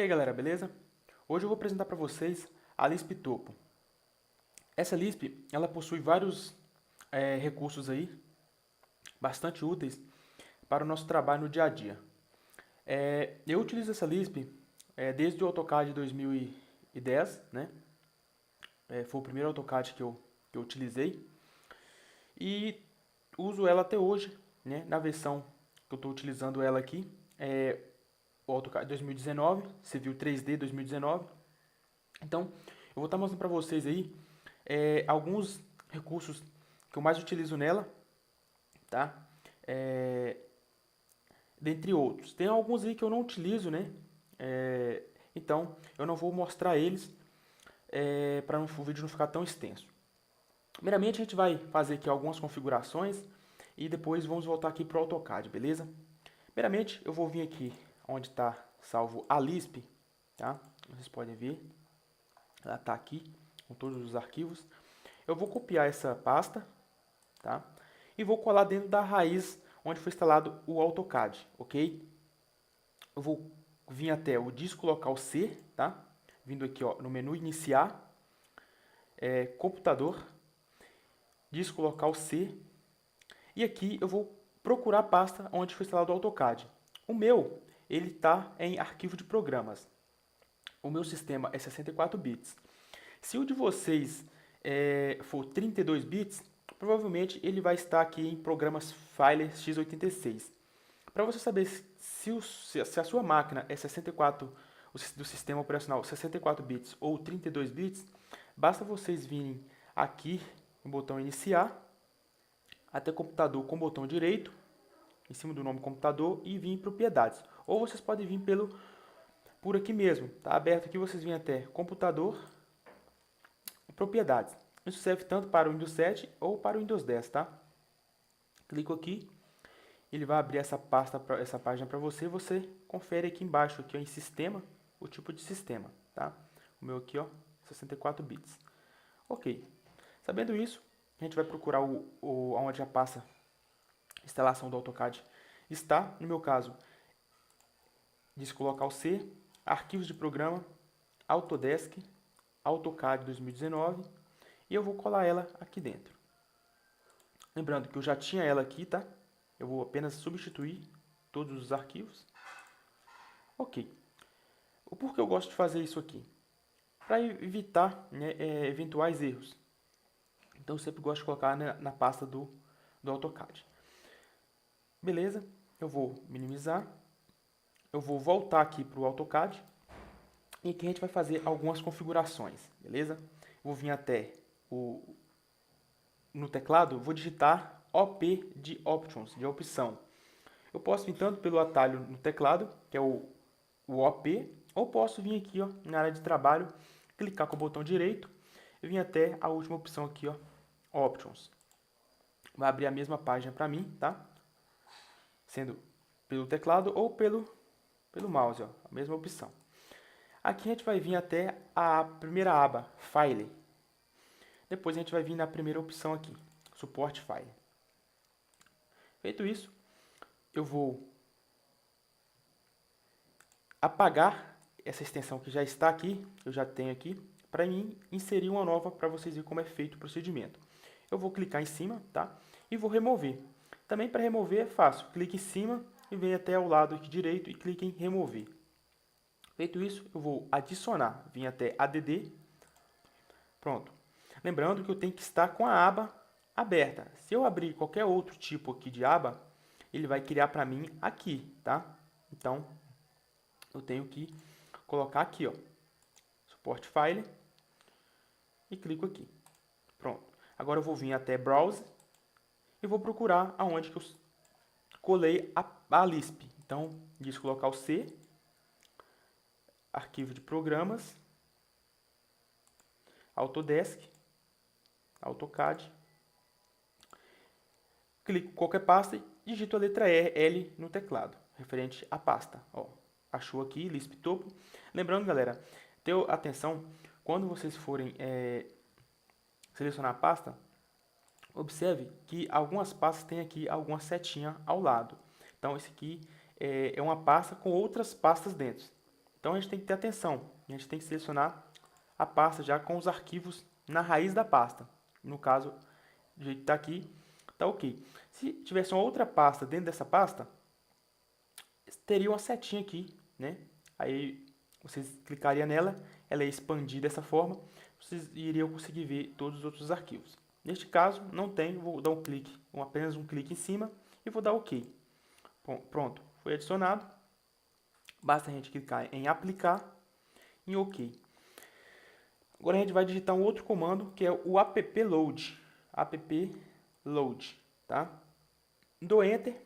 E aí galera, beleza? Hoje eu vou apresentar para vocês a Lisp Topo. Essa Lisp, ela possui vários recursos aí, bastante úteis para o nosso trabalho no dia a dia. Eu utilizo essa Lisp desde o AutoCAD 2010, né? Foi o primeiro AutoCAD que eu utilizei e uso ela até hoje, né? Na versão que eu estou utilizando ela aqui, o AutoCAD 2019, Civil 3D 2019. Então, eu vou estar mostrando para vocês aí alguns recursos que eu mais utilizo nela, tá? É, dentre outros. Tem alguns aí que eu não utilizo, né? Então, eu não vou mostrar eles para o vídeo não ficar tão extenso. Primeiramente, a gente vai fazer aqui algumas configurações e depois vamos voltar aqui para o AutoCAD, beleza? Primeiramente, eu vou vir aqui onde está salvo a Lisp, tá? Vocês podem ver, ela está aqui com todos os arquivos. Eu vou copiar essa pasta, tá? E vou colar dentro da raiz onde foi instalado o AutoCAD, ok? Eu vou vir até o disco local C, tá? Vindo aqui ó, no menu iniciar, computador, disco local C, e aqui eu vou procurar a pasta onde foi instalado o AutoCAD. O meu, ele está em arquivo de programas. O meu sistema é 64 bits. Se o de vocês for 32 bits, provavelmente ele vai estar aqui em programas File x86. Para você saber se a sua máquina é 64, do sistema operacional 64 bits ou 32 bits, basta vocês virem aqui no botão iniciar, até computador com o botão direito, em cima do nome computador, e vir em propriedades. Ou vocês podem vir por aqui mesmo, tá aberto aqui, vocês vêm até computador, propriedades. Isso serve tanto para o Windows 7 ou para o Windows 10, tá? Clico aqui, ele vai abrir essa pasta, essa página para você. Você confere aqui embaixo, aqui ó, em sistema, o tipo de sistema, tá? O meu aqui, ó, 64 bits. Ok. Sabendo isso, a gente vai procurar onde a pasta instalação do AutoCAD está. No meu caso, disco local C, arquivos de programa, Autodesk, AutoCAD 2019, e eu vou colar ela aqui dentro. Lembrando que eu já tinha ela aqui, tá? Eu vou apenas substituir todos os arquivos. Ok. O porquê eu gosto de fazer isso aqui? Para evitar, né, eventuais erros. Então eu sempre gosto de colocar na pasta do AutoCAD. Beleza? Eu vou minimizar. Eu vou voltar aqui para o AutoCAD. E aqui a gente vai fazer algumas configurações. Beleza? Vou vir até no teclado, vou digitar OP de Options, de opção. Eu posso vir tanto pelo atalho no teclado, que é o OP, ou posso vir aqui ó, na área de trabalho, clicar com o botão direito e vir até a última opção aqui, ó, Options. Vai abrir a mesma página para mim, tá? Sendo pelo teclado ou pelo mouse, ó, a mesma opção. Aqui a gente vai vir até a primeira aba, File. Depois a gente vai vir na primeira opção aqui, Support File. Feito isso, eu vou apagar essa extensão que já está aqui, eu já tenho aqui, para mim inserir uma nova para vocês verem como é feito o procedimento. Eu vou clicar em cima, tá? E vou remover. Também para remover é fácil, clique em cima e vem até o lado aqui direito e clique em remover. Feito isso, eu vou adicionar, vim até ADD, pronto. Lembrando que eu tenho que estar com a aba aberta. Se eu abrir qualquer outro tipo aqui de aba, ele vai criar para mim aqui, tá? Então, eu tenho que colocar aqui, ó, Support File, e clico aqui. Pronto. Agora eu vou vir até Browse e vou procurar aonde que eu colei a Lisp. Então, disco local C, arquivo de programas, Autodesk, AutoCAD. Clico em qualquer pasta e digito a letra L no teclado, referente à pasta. Ó, achou aqui, Lisp Topo. Lembrando, galera, ter atenção, quando vocês forem selecionar a pasta, observe que algumas pastas têm aqui alguma setinha ao lado. Então, esse aqui é uma pasta com outras pastas dentro. Então a gente tem que ter atenção, a gente tem que selecionar a pasta já com os arquivos na raiz da pasta. No caso, do jeito que está aqui, está ok. Se tivesse uma outra pasta dentro dessa pasta, teria uma setinha aqui, né? Aí vocês clicariam nela, ela ia expandir dessa forma, vocês iriam conseguir ver todos os outros arquivos. Neste caso, não tem, vou dar um clique, apenas um clique em cima e vou dar OK. Bom, pronto, foi adicionado. Basta a gente clicar em aplicar, em OK. Agora a gente vai digitar um outro comando, que é o appload. Appload, tá? Dou Enter.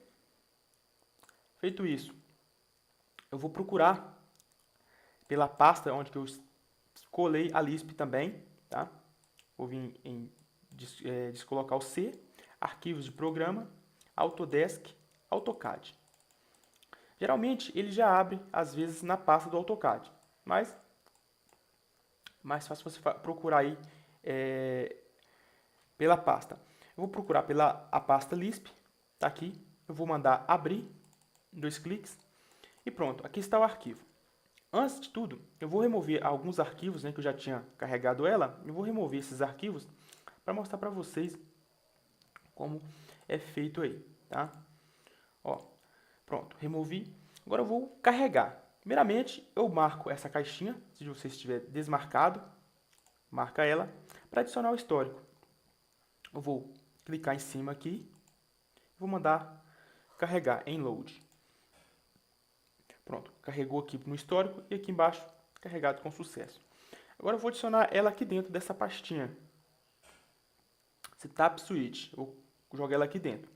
Feito isso, eu vou procurar pela pasta onde que eu colei a Lisp também, tá? Vou vir em descolocar o C, arquivos de programa, Autodesk, AutoCAD. Geralmente ele já abre, às vezes, na pasta do AutoCAD, mas mais fácil você procurar aí pela pasta. Eu vou procurar pela a pasta Lisp, tá aqui, eu vou mandar abrir, 2 cliques, e pronto, aqui está o arquivo. Antes de tudo, eu vou remover alguns arquivos, né, que eu já tinha carregado ela. Eu vou remover esses arquivos para mostrar para vocês como é feito aí, tá? Ó, pronto, removi. Agora eu vou carregar. Primeiramente, eu marco essa caixinha, se você estiver desmarcado, marca ela, para adicionar o histórico. Eu vou clicar em cima aqui, vou mandar carregar em load. Pronto, carregou aqui no histórico e aqui embaixo carregado com sucesso. Agora eu vou adicionar ela aqui dentro dessa pastinha. Setup Switch, vou jogar ela aqui dentro.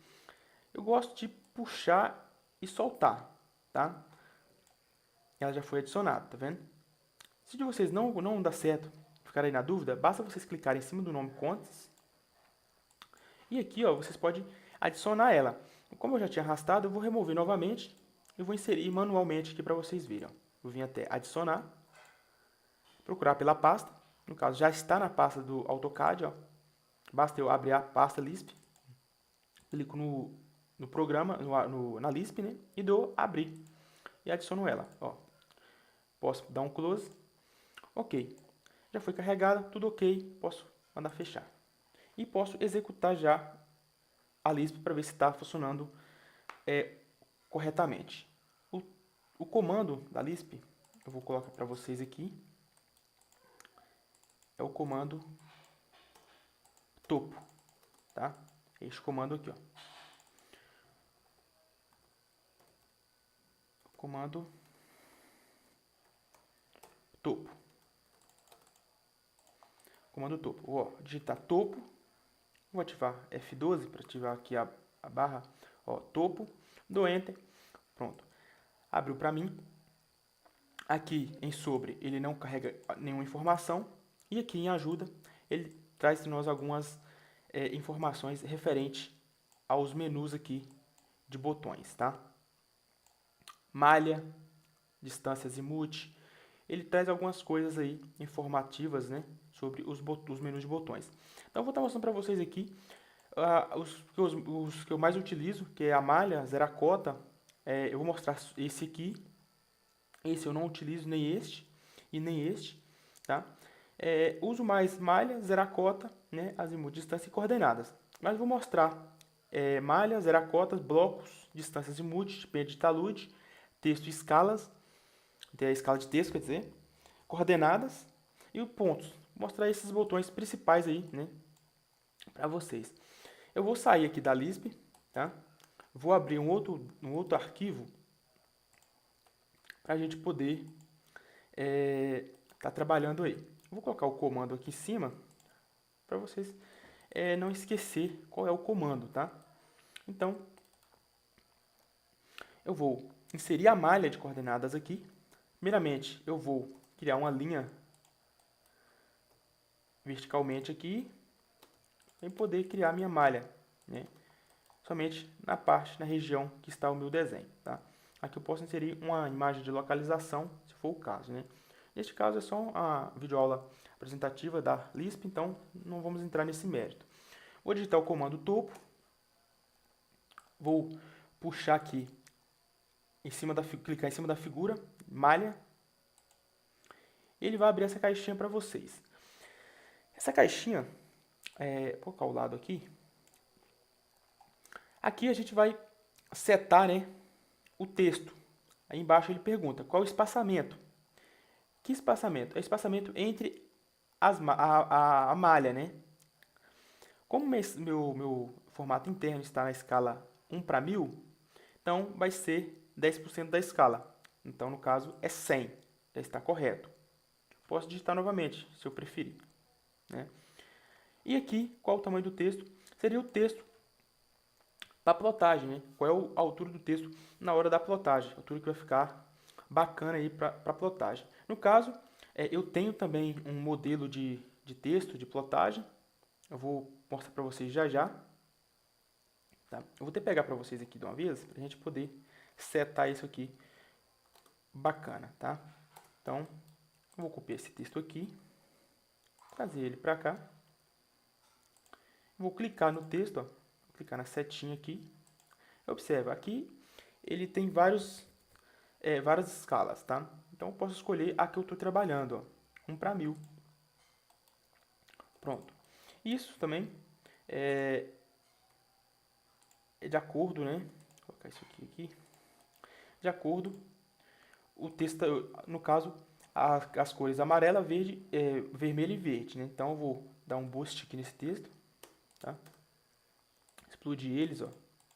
Eu gosto de puxar e soltar, tá? Ela já foi adicionada, tá vendo? Se de vocês não dá certo, ficarem na dúvida, basta vocês clicarem em cima do nome Contents. E aqui, ó, vocês podem adicionar ela. Como eu já tinha arrastado, eu vou remover novamente. Eu vou inserir manualmente aqui para vocês verem. Ó. Eu vim até adicionar, procurar pela pasta. No caso, já está na pasta do AutoCAD. Ó. Basta eu abrir a pasta Lisp. Clico no programa, na Lisp, né? E dou abrir. E adiciono ela. Ó. Posso dar um close. Ok. Já foi carregada, tudo ok. Posso mandar fechar. E posso executar já a Lisp para ver se está funcionando corretamente. O comando da Lisp, eu vou colocar para vocês aqui, é o comando topo, tá? Este comando aqui, ó. Comando topo. Comando topo. Vou digitar topo, vou ativar F12 para ativar aqui a barra, ó, topo, dou Enter, pronto. Abriu para mim. Aqui em sobre ele não carrega nenhuma informação e aqui em ajuda ele traz para nós algumas informações referentes aos menus aqui de botões, tá? Malha, distância azimuth, ele traz algumas coisas aí informativas, né, sobre os menus de botões. Então eu vou estar mostrando para vocês aqui os que eu mais utilizo, que é a malha, zeracota. Eu vou mostrar esse aqui. Esse eu não utilizo nem este e nem este, tá? Uso mais malha, zeracota, né, azimuth, distância e coordenadas. Mas vou mostrar malha, zeracotas, blocos, distâncias azimuth, pente de talude, texto e escalas, a escala de texto, quer dizer, coordenadas e pontos. Vou mostrar esses botões principais aí, né, para vocês. Eu vou sair aqui da Lisp, tá? Vou abrir um outro arquivo para a gente poder tá trabalhando aí. Vou colocar o comando aqui em cima para vocês não esquecer qual é o comando, tá? Então, eu vou inserir a malha de coordenadas aqui. Primeiramente, eu vou criar uma linha verticalmente aqui e poder criar minha malha, né? Somente na região que está o meu desenho, tá? Aqui eu posso inserir uma imagem de localização, se for o caso, né? Neste caso é só uma videoaula apresentativa da Lisp, então não vamos entrar nesse mérito. Vou digitar o comando topo, vou puxar aqui, clicar em cima da figura, malha, ele vai abrir essa caixinha para vocês. Essa caixinha, vou colocar o lado aqui. Aqui a gente vai setar, né, o texto. Aí embaixo ele pergunta qual o espaçamento. Que espaçamento? É o espaçamento entre a malha, né? Como meu formato interno está na escala 1:1000, então vai ser 10% da escala. Então, no caso, é 100. Já está correto. Posso digitar novamente, se eu preferir, né? E aqui, qual o tamanho do texto? Seria o texto para plotagem, né? Qual é a altura do texto na hora da plotagem? A altura que vai ficar bacana aí para plotagem. No caso, eu tenho também um modelo de texto, de plotagem. Eu vou mostrar para vocês já já. Tá? Eu vou até pegar para vocês aqui de uma vez, para a gente poder setar isso aqui bacana, tá? Então, eu vou copiar esse texto aqui, trazer ele para cá. Vou clicar no texto, ó, vou clicar na setinha aqui. Observa, aqui ele tem várias escalas, tá? Então, eu posso escolher a que eu estou trabalhando, ó, 1:1000. Pronto. Isso também é de acordo, né? Vou colocar isso aqui. De acordo, o texto, no caso, as cores amarela, verde, vermelho e verde, né? Então eu vou dar um boost aqui nesse texto, tá? Explodir eles, ó.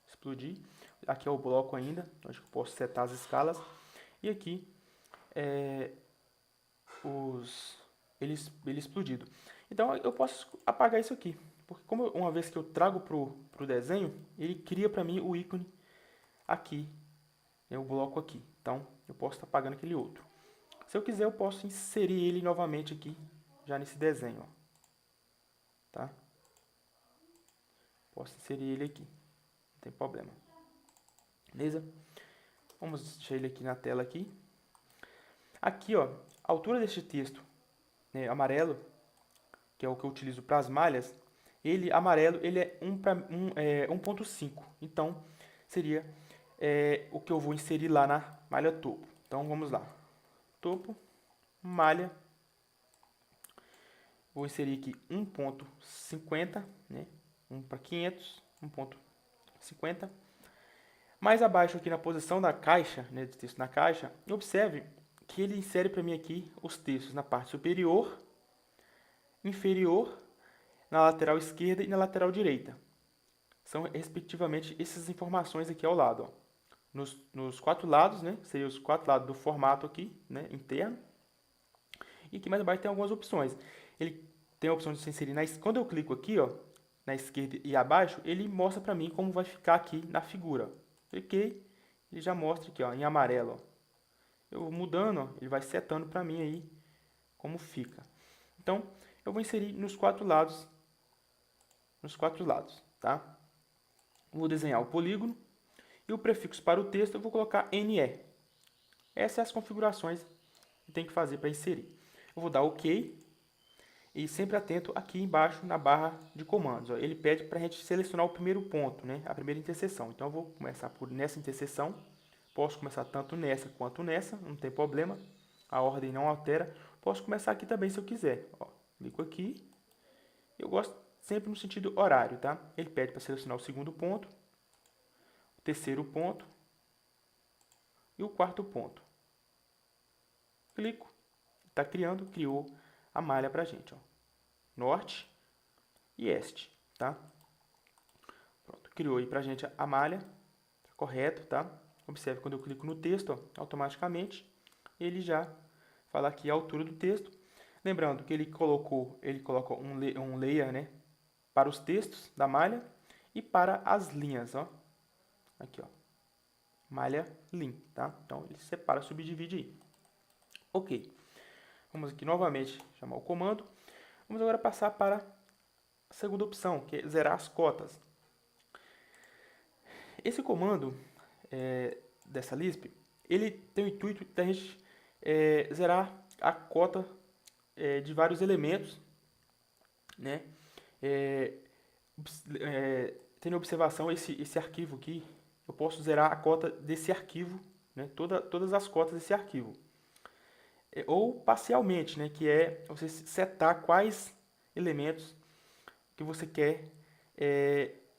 Explodir. Aqui é o bloco ainda, onde eu posso setar as escalas. E aqui ele explodido. Então eu posso apagar isso aqui, porque como uma vez que eu trago pro desenho, ele cria para mim o ícone aqui, né, o bloco aqui. Então eu posso estar apagando aquele outro. Se eu quiser, eu posso inserir ele novamente aqui, já nesse desenho, ó. Tá? Posso inserir ele aqui, não tem problema. Beleza? Vamos deixar ele aqui na tela aqui. Aqui, ó, a altura deste texto, né, amarelo, que é o que eu utilizo para as malhas, ele amarelo, ele é 1.5. Então, seria o que eu vou inserir lá na malha topo. Então, vamos lá. Topo, malha. Vou inserir aqui 1.50, né? 1:500, 1.50. Mais abaixo aqui na posição da caixa, né, de texto na caixa, observe que ele insere para mim aqui os textos na parte superior, inferior, na lateral esquerda e na lateral direita. São, respectivamente, essas informações aqui ao lado, ó. Nos 4 lados, né? Seriam os 4 lados do formato aqui, né? Interno. E aqui mais abaixo tem algumas opções. Ele tem a opção de se inserir quando eu clico aqui, ó, na esquerda e abaixo, ele mostra para mim como vai ficar aqui na figura. Cliquei, ele já mostra aqui, ó, em amarelo, ó. Eu mudando, ó, ele vai setando para mim aí como fica. Então, eu vou inserir nos 4 lados, tá? Vou desenhar o polígono e o prefixo para o texto eu vou colocar NE. Essas são as configurações que tem que fazer para inserir. Eu vou dar OK e sempre atento aqui embaixo na barra de comandos, ó. Ele pede para a gente selecionar o primeiro ponto, né? A primeira interseção. Então eu vou começar por nessa interseção. Posso começar tanto nessa quanto nessa, não tem problema. A ordem não altera. Posso começar aqui também se eu quiser. Ó, clico aqui. Eu gosto sempre no sentido horário, tá? Ele pede para selecionar o segundo ponto, o terceiro ponto e o quarto ponto. Clico, está criou a malha para a gente, ó. Norte e este, tá? Pronto, criou aí para a gente a malha, tá correto, tá? Observe quando eu clico no texto, ó, automaticamente ele já fala aqui a altura do texto. Lembrando que ele coloca um layer, né, para os textos da malha e para as linhas, ó. Aqui, ó. Malha lim, tá? Então ele separa, subdivide aí. OK. Vamos aqui novamente chamar o comando. Vamos agora passar para a segunda opção, que é zerar as cotas. Esse comando dessa Lisp, ele tem o intuito de a gente zerar a cota de vários elementos, né? Tendo observação esse arquivo aqui, eu posso zerar a cota desse arquivo, né? Todas as cotas desse arquivo. ou parcialmente, né, que é você setar quais elementos que você quer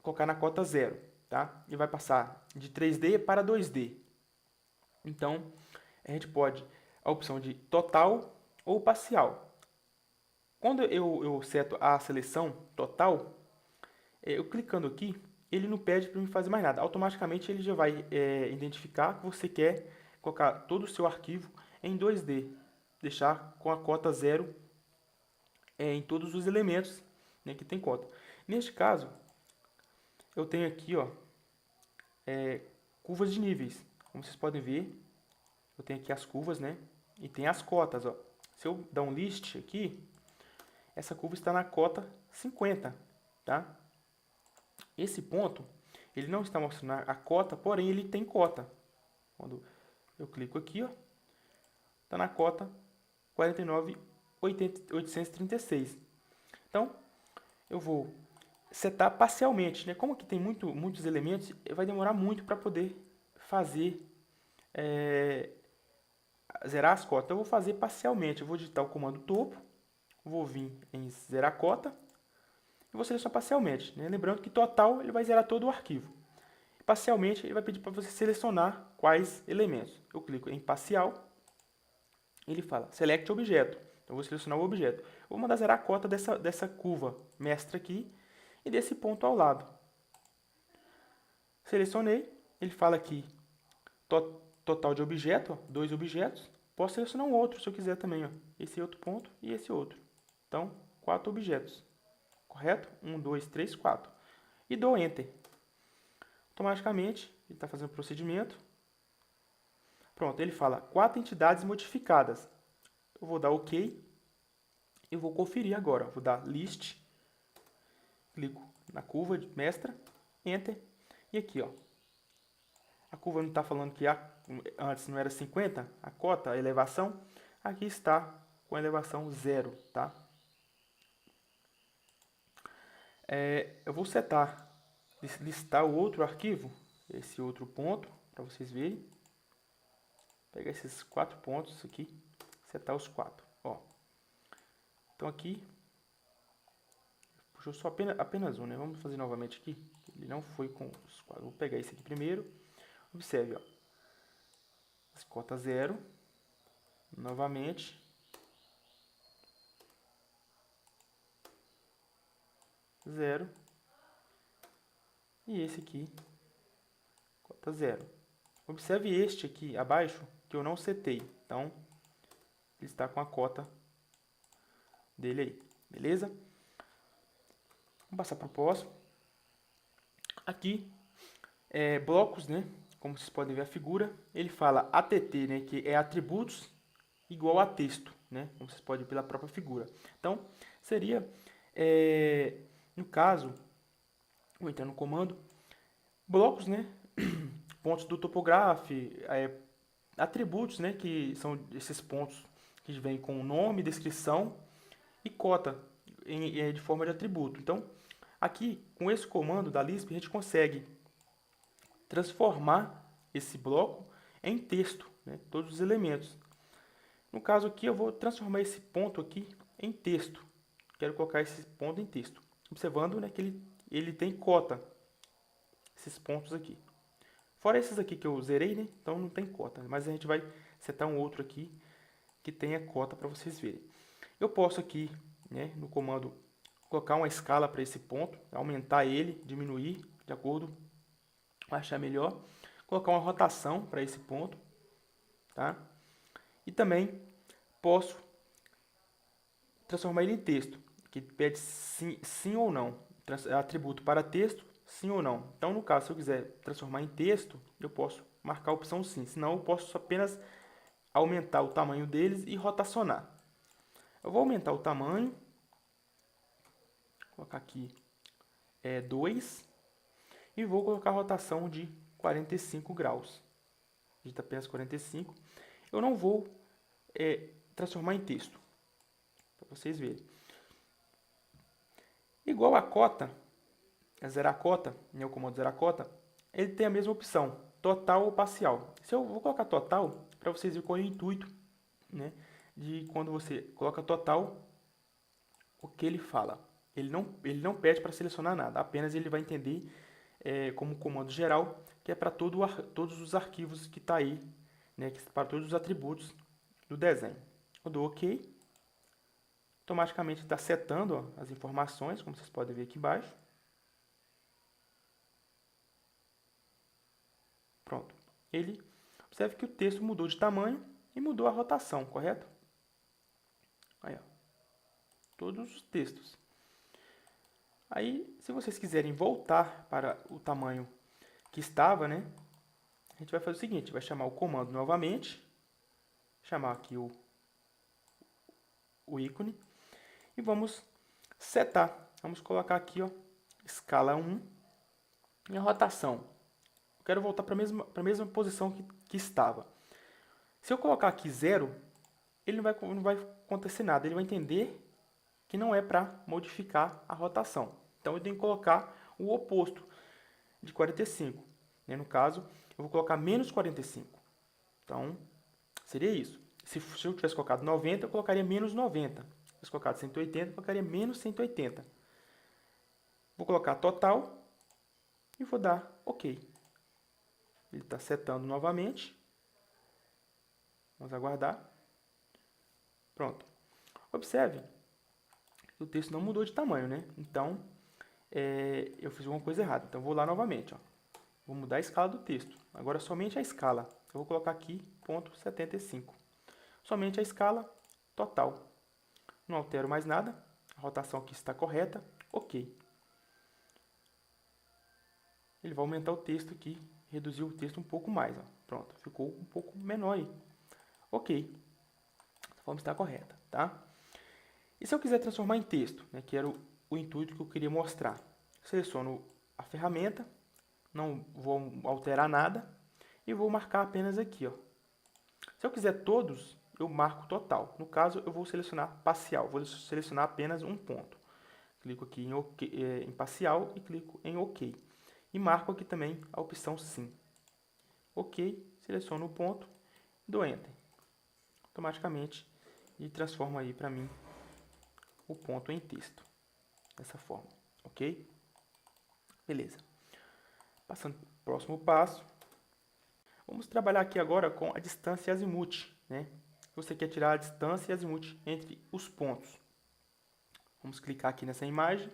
colocar na cota zero, tá? E vai passar de 3D para 2D. Então, a gente pode a opção de total ou parcial. Quando eu seto a seleção total, eu clicando aqui, ele não pede para mim fazer mais nada. Automaticamente ele já vai identificar que você quer colocar todo o seu arquivo em 2D. Deixar com a cota zero em todos os elementos, né, que tem cota. Neste caso, eu tenho aqui, ó, curvas de níveis. Como vocês podem ver, eu tenho aqui as curvas, né? E tem as cotas, ó. Se eu dar um list aqui, essa curva está na cota 50, tá? Esse ponto, ele não está mostrando a cota, porém ele tem cota. Quando eu clico aqui, ó, está na cota 49.836. Então, eu vou setar parcialmente, né? Como aqui tem muitos elementos, vai demorar muito para poder fazer, zerar as cotas. Eu vou fazer parcialmente. Eu vou digitar o comando topo, vou vir em zerar cota e vou selecionar parcialmente, né? Lembrando que total ele vai zerar todo o arquivo. Parcialmente ele vai pedir para você selecionar quais elementos. Eu clico em parcial, ele fala select objeto. Eu vou selecionar o objeto. Eu vou mandar zerar a cota dessa curva mestra aqui e desse ponto ao lado. Selecionei, ele fala aqui total de objeto, ó, 2 objetos. Posso selecionar um outro se eu quiser também, ó, esse outro ponto e esse outro. Então, 4 objetos, correto? 1, 2, 3, 4. E dou Enter. Automaticamente, ele está fazendo o procedimento. Pronto, ele fala 4 entidades modificadas. Eu vou dar OK. Eu vou conferir agora. Vou dar List. Clico na curva de mestra. Enter. E aqui, ó, a curva não está falando que antes não era 50, a cota, a elevação. Aqui está com a elevação 0, tá? Eu vou listar o outro arquivo, esse outro ponto, para vocês verem. Pegar esses 4 pontos aqui, setar os 4. Ó. Então aqui, puxou só apenas um, né? Vamos fazer novamente aqui. Ele não foi com os 4. Vou pegar esse aqui primeiro. Observe, ó. As cotas 0. Novamente. 0. E esse aqui, cota 0. Observe este aqui abaixo, que eu não setei. Então, ele está com a cota dele aí. Beleza? Vamos passar para o próximo. Aqui, blocos, né? Como vocês podem ver a figura, ele fala ATT, né? Que é atributos igual a texto, né? Como vocês podem ver pela própria figura. Então, seria, no caso, vou entrar no comando, blocos, né? Pontos do topograph, atributos, né? Que são esses pontos que vêm com nome, descrição e cota de forma de atributo. Então, aqui, com esse comando da Lisp, a gente consegue transformar esse bloco em texto, né? Todos os elementos. No caso aqui, eu vou transformar esse ponto aqui em texto. Quero colocar esse ponto em texto. Observando, né, que ele tem cota, esses pontos aqui. Fora esses aqui que eu zerei, né, então não tem cota. Mas a gente vai setar um outro aqui que tenha cota para vocês verem. Eu posso aqui, né, no comando, colocar uma escala para esse ponto, aumentar ele, diminuir, de acordo com achar melhor. Colocar uma rotação para esse ponto, tá? E também posso transformar ele em texto, que pede sim ou não. Atributo para texto, sim ou não. Então, no caso, se eu quiser transformar em texto, eu posso marcar a opção sim. Senão, eu posso apenas aumentar o tamanho deles e rotacionar. Eu vou aumentar o tamanho. Vou colocar aqui 2. E vou colocar a rotação de 45 graus. Digita apenas 45. Eu não vou transformar em texto, para vocês verem. Igual a cota, zerar a cota, né, o comando zerar a cota, ele tem a mesma opção, total ou parcial. Se eu vou colocar total, para vocês verem qual é o intuito, né, de quando você coloca total, o que ele fala. Ele não pede para selecionar nada, apenas ele vai entender como comando geral, que é para todos os arquivos que está aí, né, para todos os atributos do desenho. Eu dou OK, automaticamente está setando, ó, as informações, como vocês podem ver aqui embaixo. Pronto. Ele observe que o texto mudou de tamanho e mudou a rotação, correto? Aí, ó, todos os textos. Aí, se vocês quiserem voltar para o tamanho que estava, né, a gente vai fazer o seguinte, vai chamar o comando novamente, chamar aqui o ícone, e vamos setar. Vamos colocar aqui, ó, escala 1 e a rotação. Eu quero voltar para a mesma posição que estava. Se eu colocar aqui 0, ele não vai acontecer nada. Ele vai entender que não é para modificar a rotação. Então, eu tenho que colocar o oposto de 45. Né? No caso, eu vou colocar menos 45. Então, seria isso. Se eu tivesse colocado 90, eu colocaria menos 90. Se eu tivesse colocado 180, eu colocaria menos 180. Vou colocar total e vou dar OK. Ele está setando novamente. Vamos aguardar. Pronto. Observe que o texto não mudou de tamanho, né? Então, eu fiz alguma coisa errada. Então, vou lá novamente. Ó. Vou mudar a escala do texto. Agora, somente a escala. Eu vou colocar aqui, ponto 75. Somente a escala total. Não altero mais nada. A rotação aqui está correta. OK. Ele vai aumentar o texto aqui, reduzir o texto um pouco mais. Ó. Pronto, ficou um pouco menor aí. OK. A forma está correta, tá? E se eu quiser transformar em texto, né, que era o intuito que eu queria mostrar? Seleciono a ferramenta, não vou alterar nada e vou marcar apenas aqui. Ó. Se eu quiser todos, eu marco total. No caso, eu vou selecionar parcial, vou selecionar apenas um ponto. Clico aqui em, OK, em parcial e clico em OK. E marco aqui também a opção sim. OK, seleciono o ponto, dou Enter. Automaticamente, ele transforma aí para mim o ponto em texto. Dessa forma, ok? Beleza. Passando para o próximo passo. Vamos trabalhar aqui agora com a distância azimuth, né? Você quer tirar a distância azimuth entre os pontos. Vamos clicar aqui nessa imagem.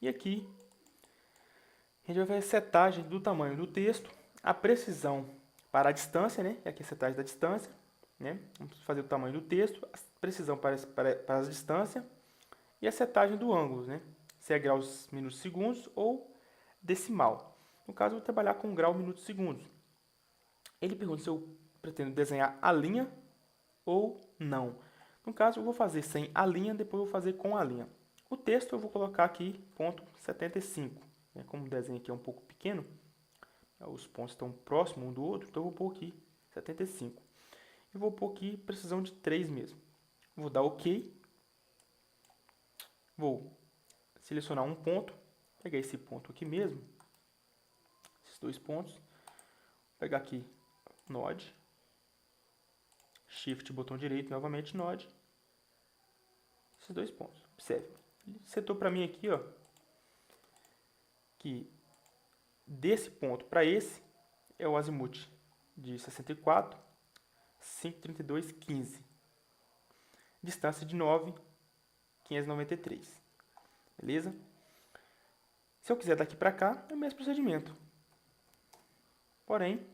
E aqui, a gente vai fazer a setagem do tamanho do texto, a precisão para a distância, né? Aqui a setagem da distância, né? Vamos fazer o tamanho do texto, a precisão para a distância e a setagem do ângulo, né? Se é graus, minutos, segundos ou decimal. No caso, eu vou trabalhar com grau, minutos, segundos. Ele pergunta se eu pretendo desenhar a linha ou não. No caso, eu vou fazer sem a linha, depois eu vou fazer com a linha. O texto eu vou colocar aqui, ponto 75. Como o desenho aqui é um pouco pequeno, os pontos estão próximos um do outro, então eu vou pôr aqui 75. E vou pôr aqui precisão de 3 mesmo. Vou dar OK. Vou selecionar um ponto, pegar esse ponto aqui mesmo, esses 2 pontos, vou pegar aqui Node, Shift, botão direito, novamente Node, esses 2 pontos. Observe, ele setou para mim aqui, ó, que desse ponto para esse é o azimuth de 64, 532, 15. Distância de 9, 593. Beleza? Se eu quiser daqui para cá, é o mesmo procedimento. Porém,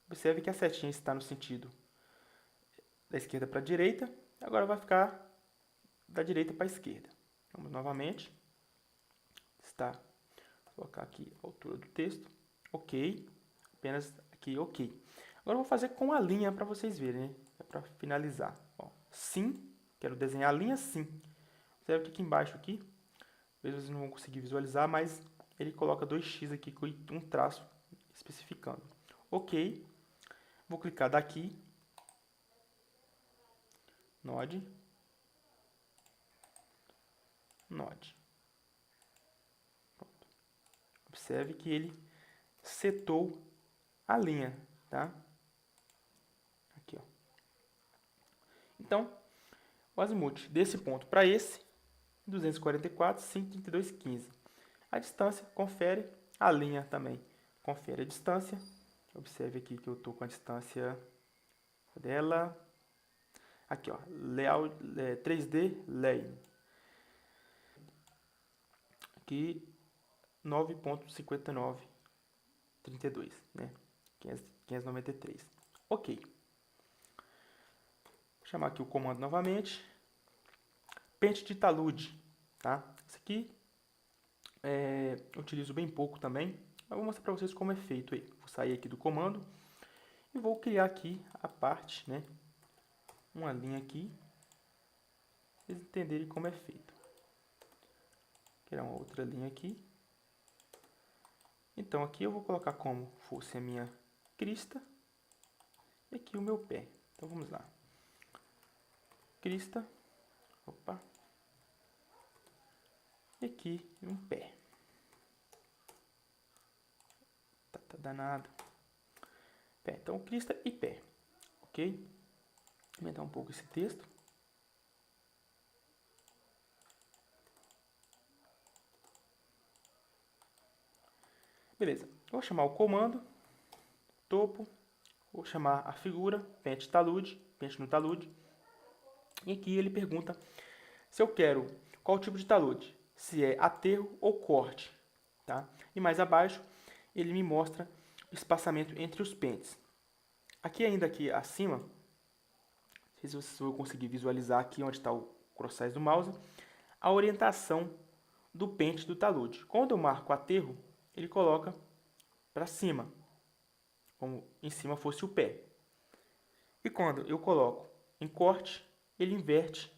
observe que a setinha está no sentido da esquerda para a direita, agora vai ficar da direita para a esquerda. Vamos novamente. Vou colocar aqui a altura do texto. OK. Apenas aqui OK. Agora eu vou fazer com a linha para vocês verem, né? É para finalizar. Ó, sim. Quero desenhar a linha sim. Observe que aqui embaixo, aqui, às vezes vocês não vão conseguir visualizar, mas ele coloca 2x aqui com um traço especificando. OK. Vou clicar daqui. Node. Node. Pronto. Observe que ele setou a linha, tá? Aqui, ó. Então, o azimuth desse ponto para esse, 244, 532,15. A distância confere, a linha também confere a distância. Observe aqui que eu estou com a distância dela. Aqui, ó, 3D Lane. Aqui, 9.5932, né? 593. Ok. Vou chamar aqui o comando novamente. Pente de talude, tá? Esse aqui eu utilizo bem pouco também. Eu vou mostrar para vocês como é feito aí. Vou sair aqui do comando e vou criar aqui a parte, né? Uma linha aqui, para vocês entenderem como é feito. Vou criar uma outra linha aqui. Então aqui eu vou colocar como fosse a minha crista e aqui o meu pé. Então vamos lá. Crista, opa, e aqui um pé. Tá danado. Pé, então crista e pé, ok? Vou aumentar um pouco esse texto. Beleza, vou chamar o comando, topo, vou chamar a figura, pente no talude, e aqui ele pergunta se eu quero qual tipo de talude, se é aterro ou corte, tá? E mais abaixo ele me mostra o espaçamento entre os pentes. Aqui ainda aqui acima, não sei se vocês vão conseguir visualizar aqui onde está o crosshair do mouse, a orientação do pente do talude. Quando eu marco aterro, ele coloca para cima, como em cima fosse o pé. E quando eu coloco em corte, ele inverte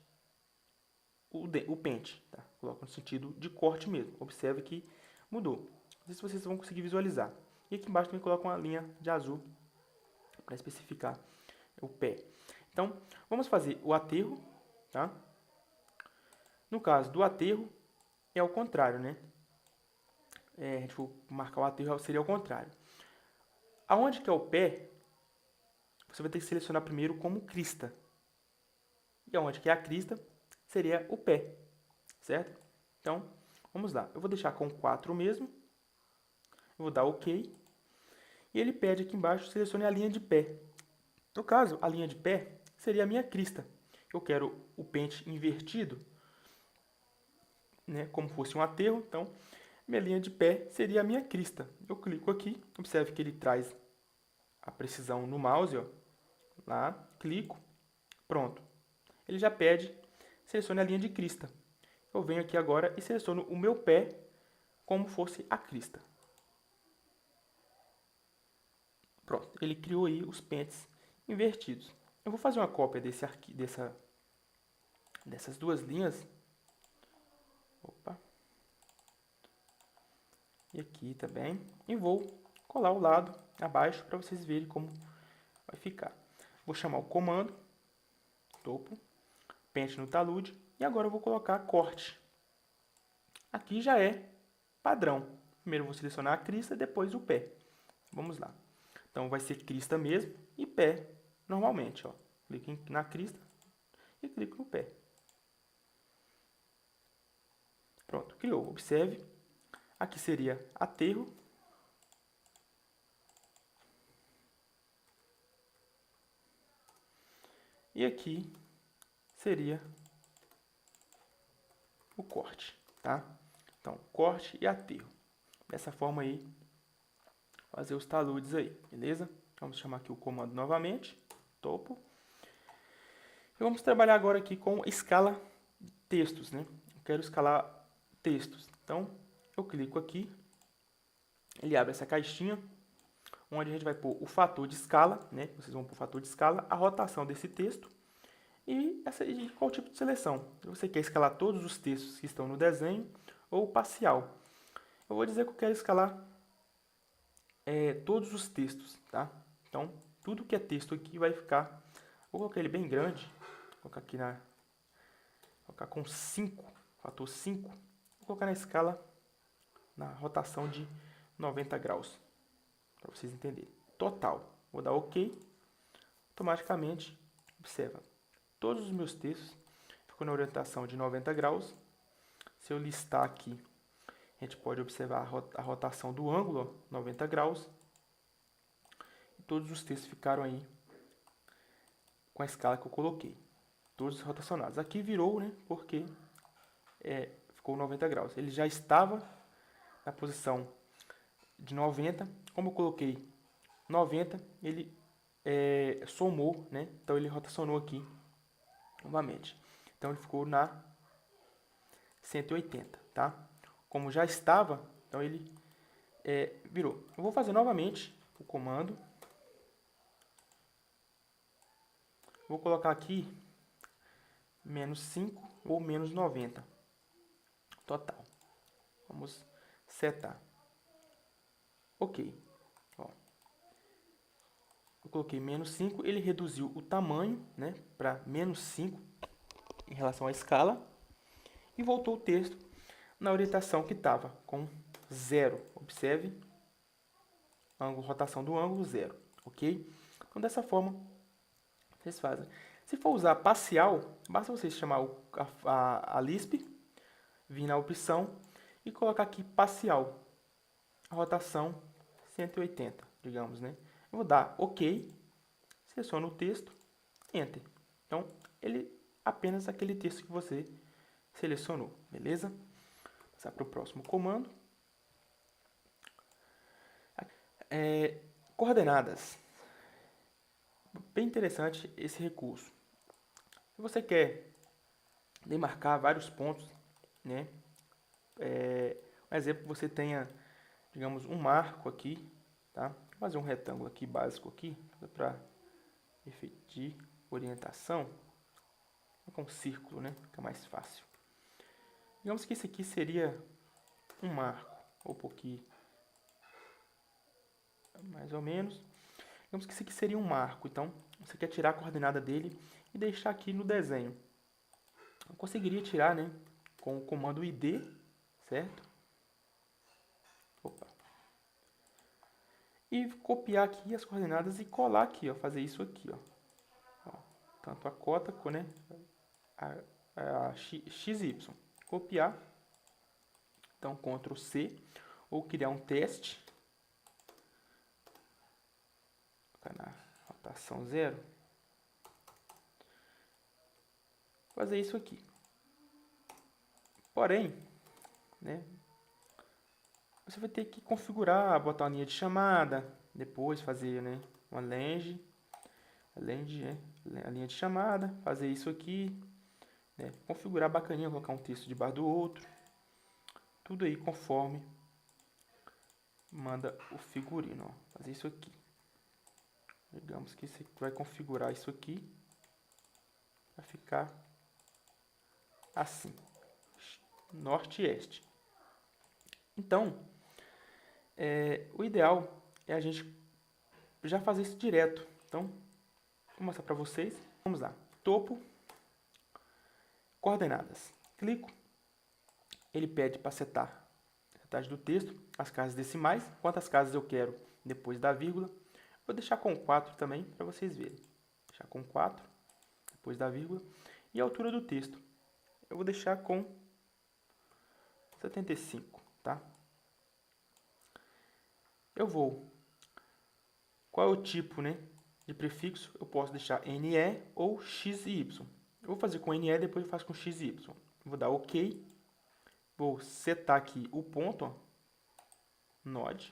o pente, tá? Coloco no sentido de corte mesmo. Observe que mudou. Não sei se vocês vão conseguir visualizar. E aqui embaixo também coloco uma linha de azul para especificar o pé. Então, vamos fazer o aterro, tá? No caso do aterro, é ao contrário, né? A gente for marcar o aterro, seria ao contrário. Aonde que é o pé, você vai ter que selecionar primeiro como crista. E aonde que é a crista, seria o pé, certo? Então, vamos lá. Eu vou deixar com 4 mesmo. Eu vou dar OK. E ele pede aqui embaixo, selecione a linha de pé. No caso, a linha de pé seria a minha crista. Eu quero o pente invertido, né, como fosse um aterro. Então, minha linha de pé seria a minha crista. Eu clico aqui, observe que ele traz a precisão no mouse, ó. Lá, clico, pronto. Ele já pede, selecione a linha de crista. Eu venho aqui agora e seleciono o meu pé como fosse a crista. Pronto, ele criou aí os pentes invertidos. Eu vou fazer uma cópia dessas duas linhas. Opa. E aqui também. E vou colar o lado abaixo para vocês verem como vai ficar. Vou chamar o comando, topo, pente no talude. E agora eu vou colocar corte. Aqui já é padrão. Primeiro eu vou selecionar a crista, depois o pé. Vamos lá. Então vai ser crista mesmo e pé normalmente, ó. Clico na crista e clico no pé. Pronto, criou. Observe. Aqui seria aterro. E aqui seria o corte, tá? Então, corte e aterro. Dessa forma aí, fazer os taludes aí, beleza? Vamos chamar aqui o comando novamente, topo. E vamos trabalhar agora aqui com escala textos, né? Eu quero escalar textos. Então, eu clico aqui, ele abre essa caixinha, onde a gente vai pôr o fator de escala, né? Vocês vão pôr o fator de escala, a rotação desse texto e qual tipo de seleção. Você quer escalar todos os textos que estão no desenho ou parcial. Eu vou dizer que eu quero escalar todos os textos, tá? Então, tudo que é texto aqui vai ficar, vou colocar ele bem grande, vou colocar aqui colocar com 5, fator 5, vou colocar na escala, na rotação de 90 graus, para vocês entenderem. Total, vou dar OK, automaticamente, observa, todos os meus textos ficam na orientação de 90 graus. Se eu listar aqui, a gente pode observar a rotação do ângulo, ó, 90 graus. E todos os textos ficaram aí com a escala que eu coloquei. Todos rotacionados. Aqui virou, né, porque ficou 90 graus. Ele já estava na posição de 90. Como eu coloquei 90, ele somou, né? Então ele rotacionou aqui novamente. Então ele ficou na 180, tá? Como já estava, então ele virou. Eu vou fazer novamente o comando. Vou colocar aqui menos 5 ou menos 90 total. Vamos setar. Ok. Ó. Eu coloquei menos 5, ele reduziu o tamanho, né, para menos 5 em relação à escala e voltou o texto na orientação que estava com 0. Observe, ângulo, rotação do ângulo 0, ok? Então dessa forma vocês fazem. Se for usar parcial, basta vocês chamar a Lisp, vir na opção e colocar aqui parcial, a rotação 180, digamos, né? Eu vou dar OK, seleciono o texto, Enter. Então, ele apenas aquele texto que você selecionou, beleza? Vou passar para o próximo comando. Coordenadas. Bem interessante esse recurso. Se você quer demarcar vários pontos, né? Um exemplo, você tenha, digamos, um marco aqui, tá? Vou fazer um retângulo aqui básico aqui, para efeito de orientação. Com um círculo, né? Fica mais fácil. Digamos que esse aqui seria um marco, ou um pouquinho, mais ou menos. Digamos que esse aqui seria um marco, então você quer tirar a coordenada dele e deixar aqui no desenho. Eu conseguiria tirar, né, com o comando ID, certo? Opa. E copiar aqui as coordenadas e colar aqui, ó, fazer isso aqui, ó. Tanto a cota, né, a XY. Copiar. Então, Ctrl C, ou criar um teste. Na rotação 0, fazer isso aqui. Porém, né, você vai ter que configurar, botar uma linha de chamada, depois fazer, né, uma range, a linha de chamada, fazer isso aqui, né, configurar bacaninha, colocar um texto debaixo do outro, tudo aí conforme manda o figurino, ó, fazer isso aqui. Digamos que você vai configurar isso aqui para ficar assim, norte e este. Então, o ideal é a gente já fazer isso direto. Então, vou mostrar para vocês. Vamos lá. Topo, coordenadas. Clico. Ele pede para setar a metade do texto, as casas decimais, quantas casas eu quero depois da vírgula. Vou deixar com 4 também, para vocês verem. Deixar com 4, depois da vírgula. E a altura do texto. Eu vou deixar com 75, tá? Eu vou. Qual é o tipo, né, de prefixo? Eu posso deixar NE ou XY. Eu vou fazer com NE, depois eu faço com XY. Vou dar OK. Vou setar aqui o ponto, ó, node.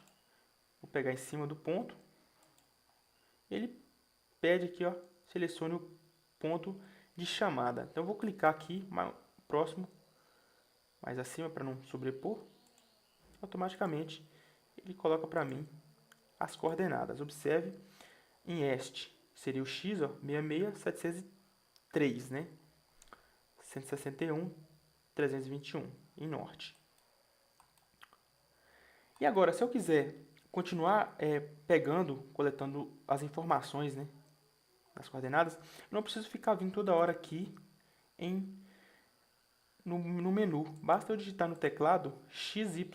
Vou pegar em cima do ponto. Ele pede aqui, ó, selecione o ponto de chamada. Então eu vou clicar aqui, próximo, mais acima para não sobrepor. Automaticamente ele coloca para mim as coordenadas. Observe, em este seria o x, ó, 66.703, né? 161.321 em norte. E agora, se eu quiser continuar coletando as informações, né, das coordenadas, eu não preciso ficar vindo toda hora aqui no menu. Basta eu digitar no teclado XY.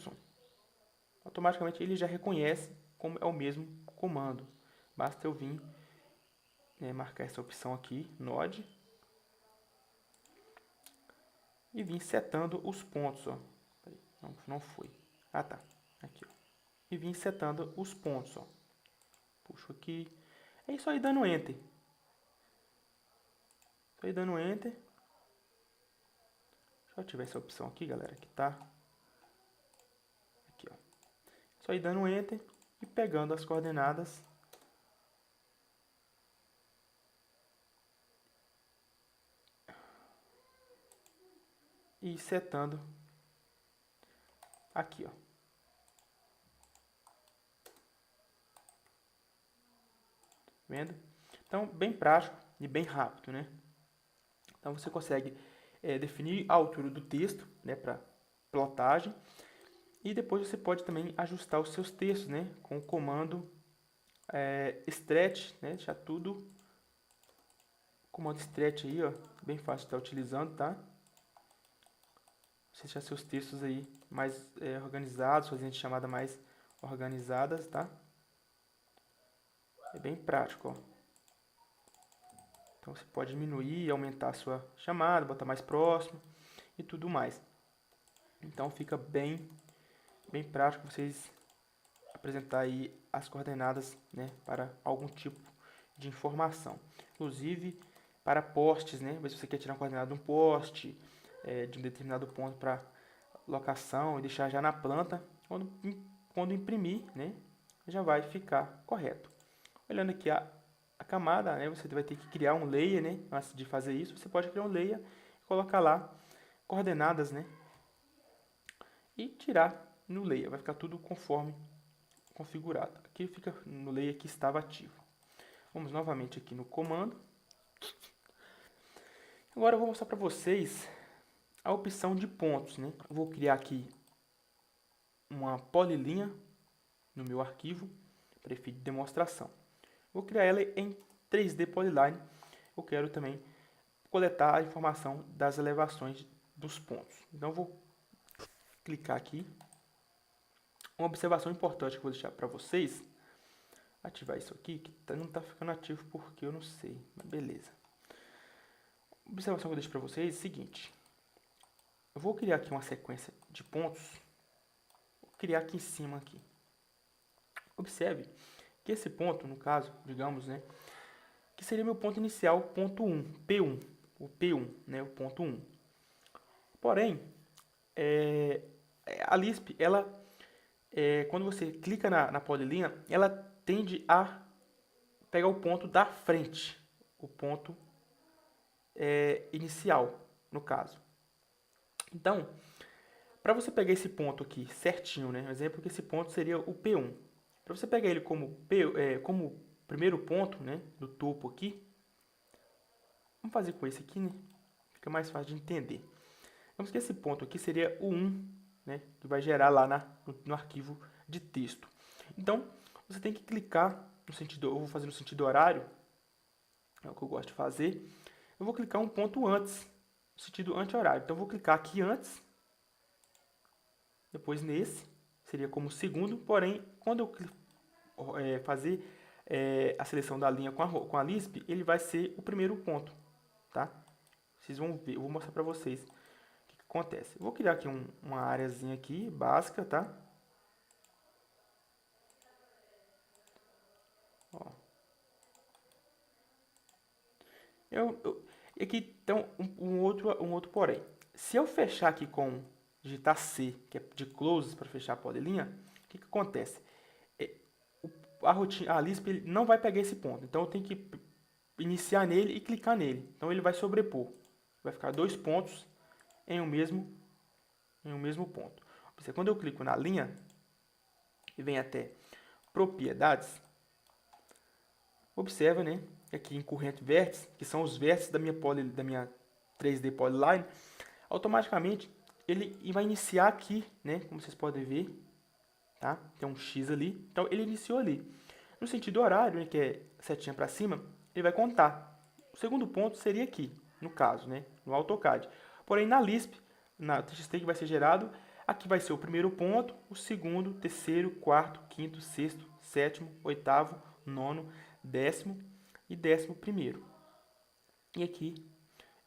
Automaticamente ele já reconhece como é o mesmo comando. Basta eu vir, marcar essa opção aqui, Node, e vim setando os pontos, ó. Não foi. Ah, tá. Aqui, ó. E vim setando os pontos, ó. Puxo aqui. É isso aí, dando Enter. Isso aí, dando Enter. Deixa eu ativar essa opção aqui, galera, que tá. Aqui, ó. Isso aí, dando Enter e pegando as coordenadas. E setando aqui, ó. Vendo? Então, bem prático e bem rápido, né? Então, você consegue definir a altura do texto, né, para plotagem. E depois você pode também ajustar os seus textos, né, com o comando stretch, né, deixar tudo. Comando stretch aí, ó, bem fácil de estar utilizando, tá? Você deixar seus textos aí mais organizados, fazendo chamada mais organizadas, tá? É bem prático, ó. Então você pode diminuir e aumentar a sua chamada, botar mais próximo e tudo mais. Então fica bem prático vocês apresentar aí as coordenadas, né, para algum tipo de informação. Inclusive para postes, né? Se você quer tirar uma coordenada de um poste, de um determinado ponto para locação e deixar já na planta, quando imprimir, né, já vai ficar correto. Olhando aqui a camada, né, você vai ter que criar um layer, né, antes de fazer isso, você pode criar um layer e colocar lá coordenadas, né, e tirar no layer, vai ficar tudo conforme configurado. Aqui fica no layer que estava ativo. Vamos novamente aqui no comando. Agora eu vou mostrar para vocês a opção de pontos, né? Eu vou criar aqui uma polilinha no meu arquivo, prefiro de demonstração. Vou criar ela em 3D Polyline. Eu quero também coletar a informação das elevações dos pontos. Então eu vou clicar aqui. Uma observação importante que eu vou deixar para vocês, ativar isso aqui, que não está ficando ativo porque eu não sei, mas beleza. A observação que eu deixo para vocês é o seguinte. Eu vou criar aqui uma sequência de pontos. Vou criar aqui em cima aqui. Observe que esse ponto, no caso, digamos, né, que seria meu ponto inicial, ponto 1, P1, o P1, né, o ponto 1. Porém, a Lisp, ela, quando você clica na polilinha, ela tende a pegar o ponto da frente, o ponto inicial, no caso. Então, para você pegar esse ponto aqui certinho, né, um exemplo que esse ponto seria o P1. Para você pegar ele como primeiro ponto, né, do topo aqui, vamos fazer com esse aqui, né? Fica mais fácil de entender. Vamos que esse ponto aqui seria o 1, né, que vai gerar lá no arquivo de texto. Então, você tem que clicar no sentido, eu vou fazer no sentido horário, é o que eu gosto de fazer. Eu vou clicar um ponto antes, no sentido anti-horário. Então, eu vou clicar aqui antes, depois nesse, seria como segundo, porém, quando eu fazer a seleção da linha com a Lisp, ele vai ser o primeiro ponto, tá? Vocês vão ver, eu vou mostrar para vocês o que acontece. Eu vou criar aqui uma areazinha aqui, básica, tá? Ó. Aqui então um outro porém. Se eu fechar aqui com digitar C, que é de close para fechar a polilinha, o que acontece? A Lisp não vai pegar esse ponto, então eu tenho que iniciar nele e clicar nele. Então ele vai sobrepor. Vai ficar dois pontos em um mesmo ponto. Quando eu clico na linha e vem até propriedades, observa, né, aqui em corrente vértice, que são os vértices da minha 3D Polyline, automaticamente ele vai iniciar aqui, né, como vocês podem ver, tá? Tem um X ali, então ele iniciou ali. No sentido horário, né, que é setinha para cima, ele vai contar. O segundo ponto seria aqui, no caso, né, no AutoCAD. Porém, na Lisp, na TXT que vai ser gerado, aqui vai ser o primeiro ponto, o segundo, terceiro, quarto, quinto, sexto, sétimo, oitavo, nono, décimo e 11º. E aqui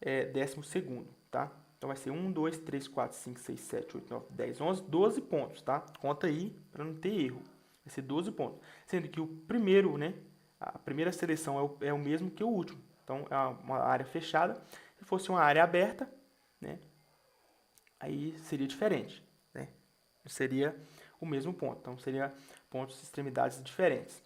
é 12º, tá? Então vai ser 1, 2, 3, 4, 5, 6, 7, 8, 9, 10, 11, 12 pontos, tá? Conta aí para não ter erro. Vai ser 12 pontos. Sendo que o primeiro, né? A primeira seleção é o mesmo que o último. Então é uma área fechada. Se fosse uma área aberta, né? Aí seria diferente, né? Seria o mesmo ponto. Então seria pontos de extremidades diferentes.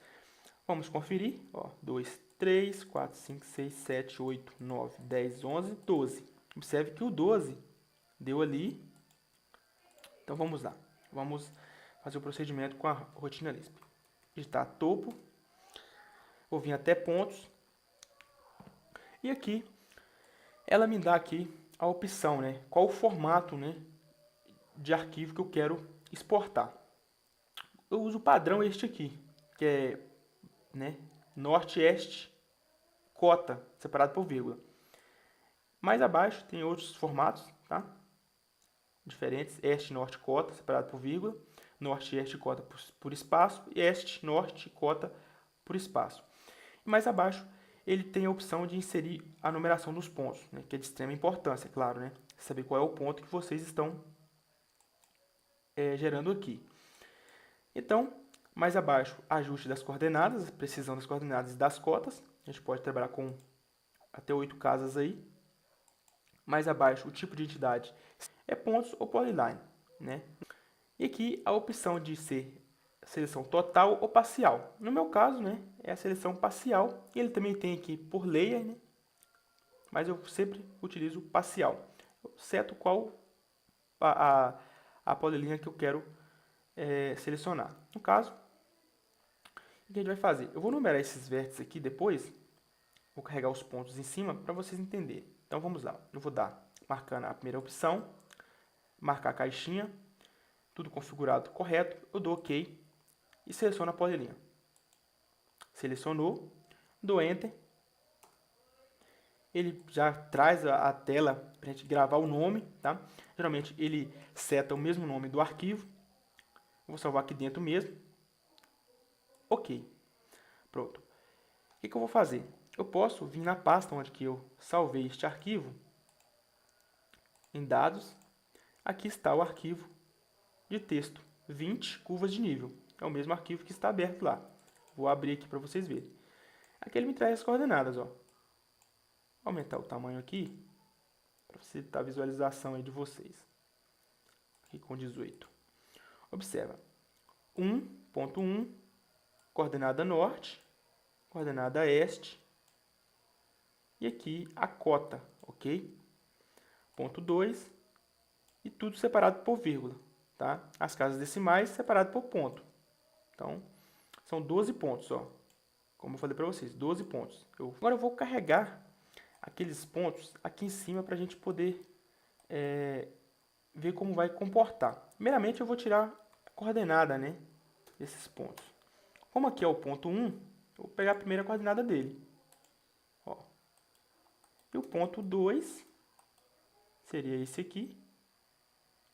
Vamos conferir. Ó, 2, 3, 4, 5, 6, 7, 8, 9, 10, 11, 12. Observe que o 12 deu ali. Então vamos lá. Vamos fazer o procedimento com a rotina Lisp. Digitar topo. Vou vir até pontos. E aqui ela me dá aqui a opção, né? Qual o formato, né, de arquivo que eu quero exportar. Eu uso o padrão este aqui, que é, né, norte-este, cota, separado por vírgula. Mais abaixo tem outros formatos, tá? Diferentes, este, norte, cota, separado por vírgula, norte, este, cota por espaço, e este, norte, cota por espaço. E mais abaixo ele tem a opção de inserir a numeração dos pontos, né, que é de extrema importância, claro, né? Saber qual é o ponto que vocês estão gerando aqui. Então, mais abaixo, ajuste das coordenadas, precisão das coordenadas e das cotas. A gente pode trabalhar com até 8 casas aí. Mais abaixo, o tipo de entidade é pontos ou polyline, né? E aqui a opção de ser seleção total ou parcial. No meu caso, né, é a seleção parcial. E ele também tem aqui por layer, né? Mas eu sempre utilizo parcial, exceto qual a polyline que eu quero selecionar. No caso, o que a gente vai fazer? Eu vou numerar esses vértices aqui depois, vou carregar os pontos em cima para vocês entenderem. Então vamos lá, eu vou dar, marcando a primeira opção, marcar a caixinha, tudo configurado correto, eu dou OK e seleciono a polyline. Selecionou, dou Enter, ele já traz a tela para a gente gravar o nome, tá? Geralmente ele seta o mesmo nome do arquivo, vou salvar aqui dentro mesmo, OK. Pronto. O que eu vou fazer? Eu posso vir na pasta onde que eu salvei este arquivo, em dados, aqui está o arquivo de texto, 20 curvas de nível. É o mesmo arquivo que está aberto lá. Vou abrir aqui para vocês verem. Aqui ele me traz as coordenadas, ó. Vou aumentar o tamanho aqui, para facilitar a visualização aí de vocês. Aqui com 18. Observa. 1.1, coordenada norte, coordenada este, e aqui a cota, ok? Ponto 2, e tudo separado por vírgula, tá? As casas decimais separado por ponto. Então, são 12 pontos, ó. Como eu falei para vocês, 12 pontos. Agora eu vou carregar aqueles pontos aqui em cima para a gente poder ver como vai comportar. Primeiramente eu vou tirar a coordenada, né, desses pontos. Como aqui é o ponto 1, eu vou pegar a primeira coordenada dele. Ó. E o ponto 2 seria esse aqui.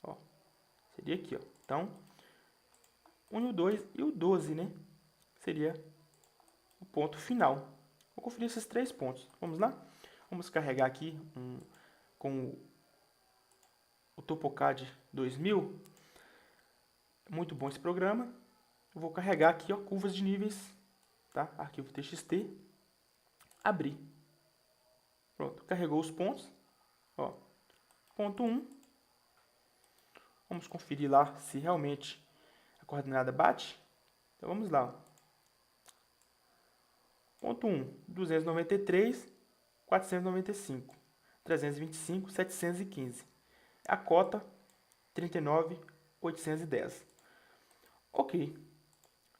Ó. Seria aqui, ó. Então, 1 e o 2 e o 12, né? Seria o ponto final. Vou conferir esses 3 pontos. Vamos lá? Vamos carregar aqui com o TopoCAD 2000. Muito bom esse programa. Eu vou carregar aqui, ó, curvas de níveis, tá? Arquivo TXT. Abrir. Pronto, carregou os pontos. Ó. Ponto 1. Vamos conferir lá se realmente a coordenada bate. Então vamos lá. Ponto 1, 293, 495, 325, 715. A cota, 39, 810. Ok.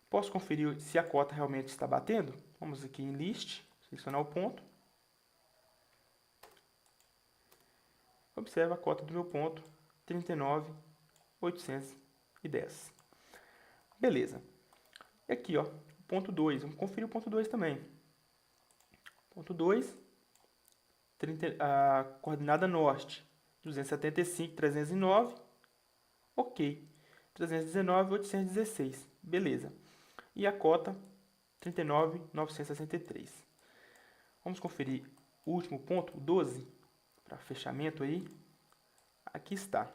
Posso conferir se a cota realmente está batendo? Vamos aqui em List, selecionar o ponto. Observa a cota do meu ponto, 39, 810. Beleza. E aqui, ó, ponto 2. Vamos conferir o ponto 2 também. Ponto 2, a coordenada norte, 275, 309. Ok. 319, 816. Beleza. E a cota, 39, 963. Vamos conferir o último ponto, 12, para fechamento aí. aqui está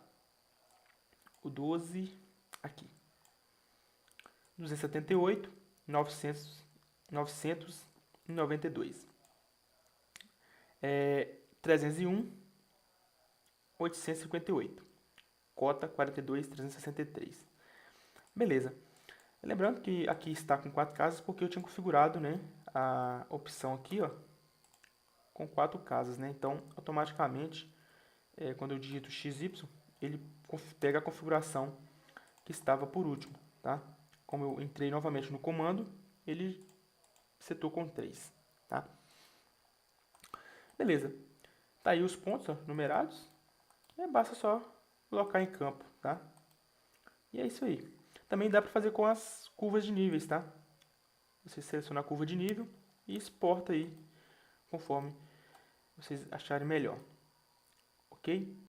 o 12 aqui. 278, 992. 301, 858. Cota 42,363. Beleza. Lembrando que aqui está com 4 casas porque eu tinha configurado, né, a opção aqui, ó, com 4 casas, né? Então, automaticamente, quando eu digito XY, ele pega a configuração que estava por último, tá? Como eu entrei novamente no comando, ele setou com 3, tá? Beleza. Tá aí os pontos, ó, numerados. Basta só colocar em campo, tá? E é isso aí. Também dá para fazer com as curvas de níveis, tá? Você seleciona a curva de nível e exporta aí conforme vocês acharem melhor. Ok?